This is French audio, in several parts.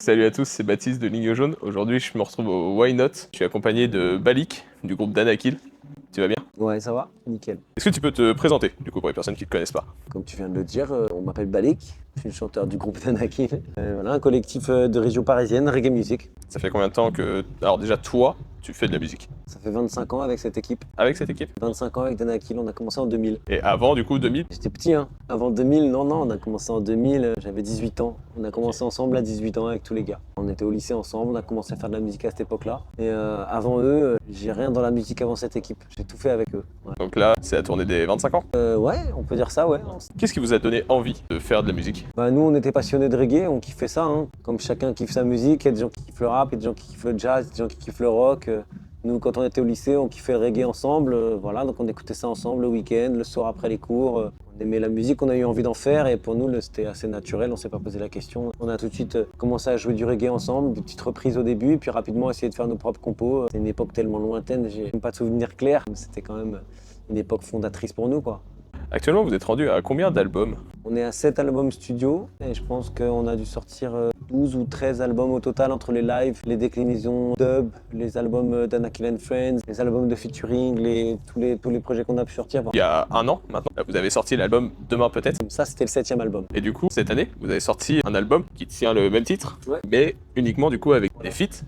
Salut à tous, c'est Baptiste de Ligne Jaune. Aujourd'hui, je me retrouve au Why Not. Je suis accompagné de Balik, du groupe Danakil. Tu vas bien? Ouais, ça va, nickel. Est-ce que tu peux te présenter, du coup, pour les personnes qui ne te connaissent pas? Comme tu viens de le dire, on m'appelle Balik, je suis le chanteur du groupe Danakil. Voilà, un collectif de région parisienne, reggae music. Ça fait combien de temps que... Alors déjà, toi, tu fais de la musique? Ça fait 25 ans avec cette équipe. Avec cette équipe? 25 ans avec Danakil, on a commencé en 2000. Et avant, du coup, 2000? J'étais petit, hein. Avant 2000, non, on a commencé en 2000, j'avais 18 ans. On a commencé ensemble à 18 ans avec tous les gars. On était au lycée ensemble, on a commencé à faire de la musique à cette époque-là. Et avant eux, j'ai rien dans la musique avant cette équipe. J'ai tout fait avec eux. Ouais. Donc là, c'est la tournée des 25 ans. Ouais, on peut dire ça, ouais. Qu'est-ce qui vous a donné envie de faire de la musique? Bah, nous, on était passionnés de reggae, on kiffait ça, hein. Comme chacun kiffe sa musique, il y a des gens qui kiffent le rap, il y a des gens qui kiffent le jazz, il y a des gens qui kiffent le rock. Nous, quand on était au lycée, on kiffait le reggae ensemble, voilà, donc on écoutait ça ensemble le week-end, le soir après les cours. On aimait la musique, on a eu envie d'en faire et pour nous, c'était assez naturel, on s'est pas posé la question. On a tout de suite commencé à jouer du reggae ensemble, des petites reprises au début, et puis rapidement essayer de faire nos propres compos. C'est une époque tellement lointaine, j'ai même pas de souvenirs clairs, mais c'était quand même une époque fondatrice pour nous, quoi. Actuellement, vous êtes rendu à combien d'albums? On est à 7 albums studio et je pense qu'on a dû sortir 12 ou 13 albums au total entre les lives, les déclinaisons dub, les albums Danakil and Friends, les albums de featuring, tous les projets qu'on a pu sortir. Il y a un an, maintenant, là, vous avez sorti l'album Demain peut-être. Ça, c'était le 7e album. Et du coup, cette année, vous avez sorti un album qui tient le même titre, Ouais. mais uniquement du coup avec des feats.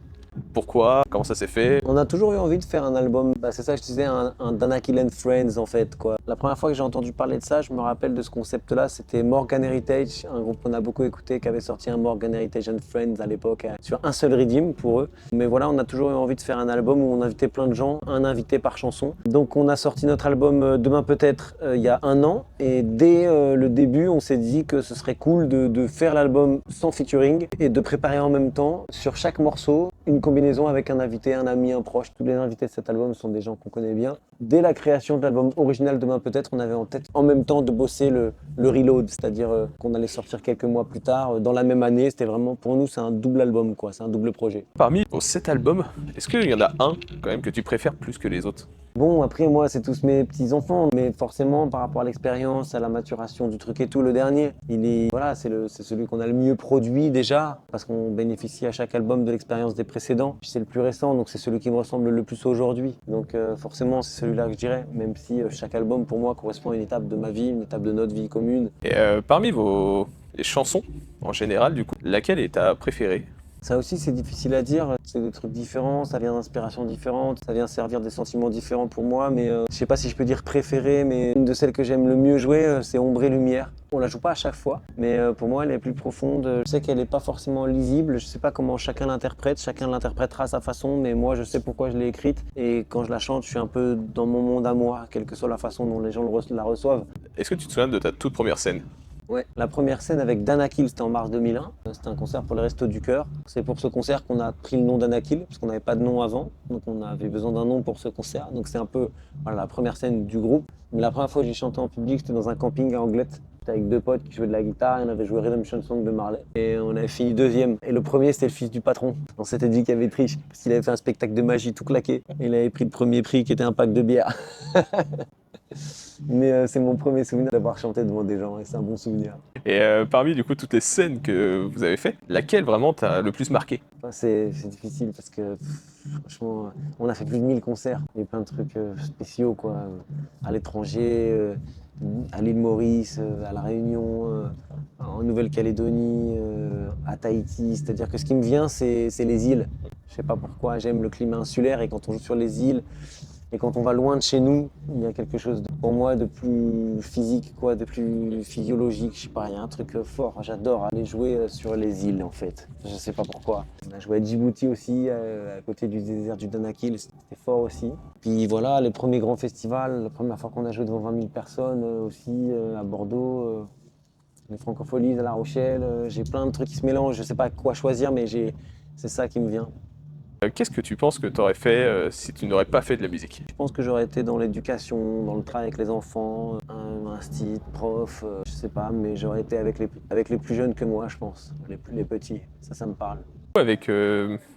Pourquoi? Comment ça s'est fait? On a toujours eu envie de faire un album, c'est ça que je disais, un Danakil and Friends en fait, quoi. La première fois que j'ai entendu parler de ça, je me rappelle de ce concept-là, c'était Morgan Heritage, un groupe qu'on a beaucoup écouté, qui avait sorti un Morgan Heritage and Friends à l'époque, sur un seul rythme pour eux. Mais voilà, on a toujours eu envie de faire un album où on invitait plein de gens, un invité par chanson. Donc on a sorti notre album Demain peut-être il y a un an, et dès le début, on s'est dit que ce serait cool de faire l'album sans featuring et de préparer en même temps, sur chaque morceau, une combinaison avec un invité, un ami, un proche. Tous les invités de cet album sont des gens qu'on connaît bien. Dès la création de l'album original Demain peut-être, on avait en tête en même temps de bosser le reload, c'est-à-dire qu'on allait sortir quelques mois plus tard, dans la même année. C'était vraiment, pour nous, c'est un double album, quoi. C'est un double projet. Parmi vos 7 albums, est-ce qu'il y en a un quand même que tu préfères plus que les autres? Bon, après, moi, c'est tous mes petits-enfants, mais forcément, par rapport à l'expérience, à la maturation du truc et tout, le dernier, voilà, c'est celui qu'on a le mieux produit déjà, parce qu'on bénéficie à chaque album de l'expérience des précédents. Puis c'est le plus récent, donc c'est celui qui me ressemble le plus aujourd'hui. Donc forcément, c'est celui-là que je dirais, même si chaque album, pour moi, correspond à une étape de ma vie, une étape de notre vie commune. Et parmi les chansons, en général, du coup, laquelle est ta préférée? Ça aussi, c'est difficile à dire. C'est des trucs différents, ça vient d'inspirations différentes, ça vient servir des sentiments différents pour moi. Mais je sais pas si je peux dire préférée, mais une de celles que j'aime le mieux jouer, c'est Ombre et Lumière. On la joue pas à chaque fois, mais pour moi, elle est plus profonde. Je sais qu'elle est pas forcément lisible. Je sais pas comment chacun l'interprétera à sa façon, mais moi, je sais pourquoi je l'ai écrite. Et quand je la chante, je suis un peu dans mon monde à moi, quelle que soit la façon dont les gens la reçoivent. Est-ce que tu te souviens de ta toute première scène? Ouais, la première scène avec Danakil, c'était en mars 2001. C'était un concert pour les Restos du Cœur. C'est pour ce concert qu'on a pris le nom Danakil, parce qu'on n'avait pas de nom avant. Donc on avait besoin d'un nom pour ce concert. Donc c'est un peu voilà, la première scène du groupe. Mais la première fois que j'ai chanté en public, c'était dans un camping à Anglette. J'étais avec deux potes qui jouaient de la guitare et on avait joué Redemption Song de Marley. Et on avait fini deuxième. Et le premier, c'était le fils du patron. On s'était dit qu'il y avait triche, parce qu'il avait fait un spectacle de magie tout claqué. Et il avait pris le premier prix qui était un pack de bière. Mais c'est mon premier souvenir d'avoir chanté devant des gens et c'est un bon souvenir. Et parmi du coup toutes les scènes que vous avez fait, laquelle vraiment t'a le plus marqué? Enfin, c'est difficile parce que franchement, on a fait plus de 1000 concerts. Il y a plein de trucs spéciaux quoi. À l'étranger, à l'île Maurice, à La Réunion, en Nouvelle-Calédonie, à Tahiti. C'est-à-dire que ce qui me vient, c'est les îles. Je sais pas pourquoi, j'aime le climat insulaire et quand on joue sur les îles, et quand on va loin de chez nous, il y a quelque chose pour moi de plus physique, quoi, de plus physiologique. Je sais pas, il y a un truc fort. J'adore aller jouer sur les îles en fait. Je sais pas pourquoi. On a joué à Djibouti aussi, à côté du désert du Danakil, c'était fort aussi. Puis voilà, les premiers grands festivals, la première fois qu'on a joué devant 20 000 personnes aussi, à Bordeaux, les Francopholies à La Rochelle. J'ai plein de trucs qui se mélangent. Je sais pas quoi choisir, mais c'est ça qui me vient. Qu'est-ce que tu penses que tu aurais fait si tu n'aurais pas fait de la musique? Je pense que j'aurais été dans l'éducation, dans le travail avec les enfants, un instit, prof, je sais pas, mais j'aurais été avec les plus jeunes que moi, je pense, les petits. Ça me parle. Avec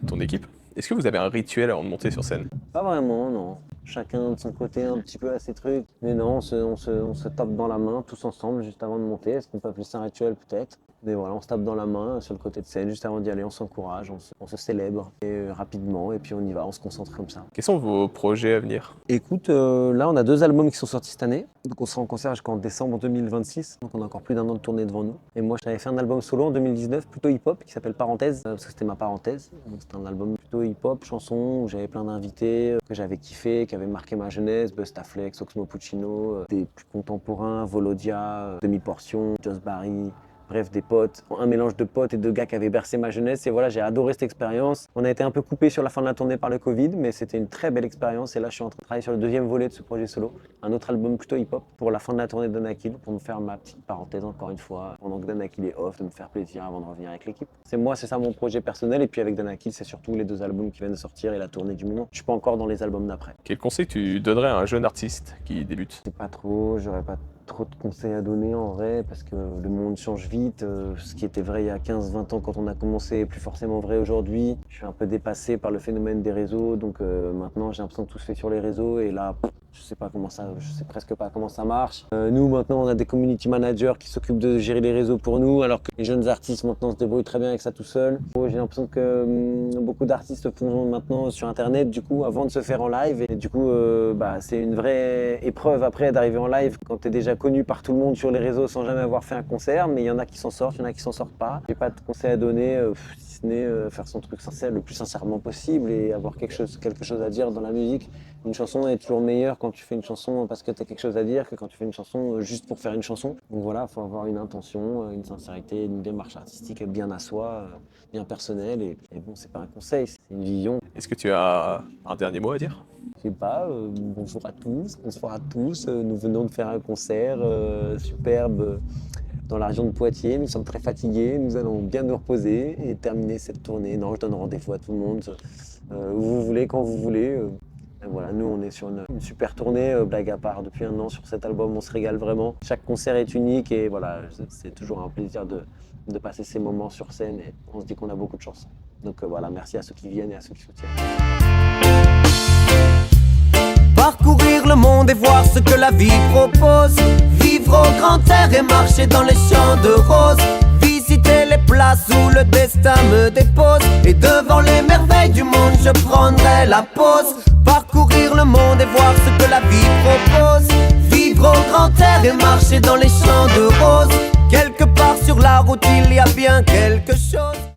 ton équipe, est-ce que vous avez un rituel avant de monter sur scène? Pas vraiment, non. Chacun de son côté un petit peu à ses trucs. Mais non, on se tape dans la main tous ensemble juste avant de monter. Est-ce qu'on peut appeler ça un rituel peut-être? Mais voilà, on se tape dans la main sur le côté de scène. Juste avant d'y aller, on s'encourage, on se célèbre rapidement et puis on y va, on se concentre comme ça. Quels sont vos projets à venir? Écoute, là on a 2 albums qui sont sortis cette année. Donc on sera en concert jusqu'en décembre 2026. Donc on a encore plus d'1 an de tournée devant nous. Et moi j'avais fait un album solo en 2019, plutôt hip-hop, qui s'appelle Parenthèse, parce que c'était ma parenthèse. Donc c'était un album plutôt hip-hop, chanson, où j'avais plein d'invités que j'avais kiffé, qui avaient marqué ma jeunesse. Bustaflex, Oxmo Puccino, des plus contemporains, Volodia, Demi-Portion, Joss Barry. Bref, des potes, un mélange de potes et de gars qui avaient bercé ma jeunesse. Et voilà, j'ai adoré cette expérience. On a été un peu coupé sur la fin de la tournée par le Covid, mais c'était une très belle expérience. Et là, je suis en train de travailler sur le 2e volet de ce projet solo. Un autre album plutôt hip-hop pour la fin de la tournée de Danakil, pour me faire ma petite parenthèse encore une fois, pendant que Danakil est off, de me faire plaisir avant de revenir avec l'équipe. C'est ça mon projet personnel. Et puis avec Danakil, c'est surtout les 2 albums qui viennent de sortir et la tournée du moment. Je suis pas encore dans les albums d'après. Quel conseil tu donnerais à un jeune artiste qui débute? C'est pas trop, j'aurais pas trop de conseils à donner en vrai parce que le monde change vite. Ce qui était vrai il y a 15-20 ans quand on a commencé est plus forcément vrai aujourd'hui. Je suis un peu dépassé par le phénomène des réseaux, donc maintenant j'ai l'impression que tout se fait sur les réseaux et là je sais presque pas comment ça marche. Nous maintenant on a des community managers qui s'occupent de gérer les réseaux pour nous alors que les jeunes artistes maintenant se débrouillent très bien avec ça tout seuls. J'ai l'impression que beaucoup d'artistes font maintenant sur internet du coup avant de se faire en live et du coup c'est une vraie épreuve après d'arriver en live quand tu es déjà connu par tout le monde sur les réseaux sans jamais avoir fait un concert, mais il y en a qui s'en sortent, il y en a qui s'en sortent pas. J'ai pas de conseils à donner, si ce n'est faire son truc sincère, le plus sincèrement possible et avoir quelque chose à dire dans la musique. Une chanson est toujours meilleure quand tu fais une chanson parce que tu as quelque chose à dire que quand tu fais une chanson juste pour faire une chanson. Donc voilà, il faut avoir une intention, une sincérité, une démarche artistique bien à soi, bien personnelle et bon, c'est pas un conseil, c'est une vision. Est-ce que tu as un dernier mot à dire? Je sais pas, bonjour à tous, nous venons de faire un concert superbe dans la région de Poitiers, nous sommes très fatigués, nous allons bien nous reposer et terminer cette tournée. Non, je donne rendez-vous à tout le monde, où vous voulez, quand vous voulez. Et voilà, nous on est sur une super tournée, blague à part, depuis 1 an sur cet album, on se régale vraiment. Chaque concert est unique et voilà, c'est toujours un plaisir de passer ces moments sur scène et on se dit qu'on a beaucoup de chance. Donc voilà, merci à ceux qui viennent et à ceux qui soutiennent. Parcourir le monde et voir ce que la vie propose. Vivre au grand air et marcher dans les champs de roses. Visiter les places où le destin me dépose. Et devant les merveilles du monde je prendrai la pause. Parcourir le monde et voir ce que la vie propose. Vivre au grand air et marcher dans les champs de roses. Quelque part sur la route il y a bien quelque chose.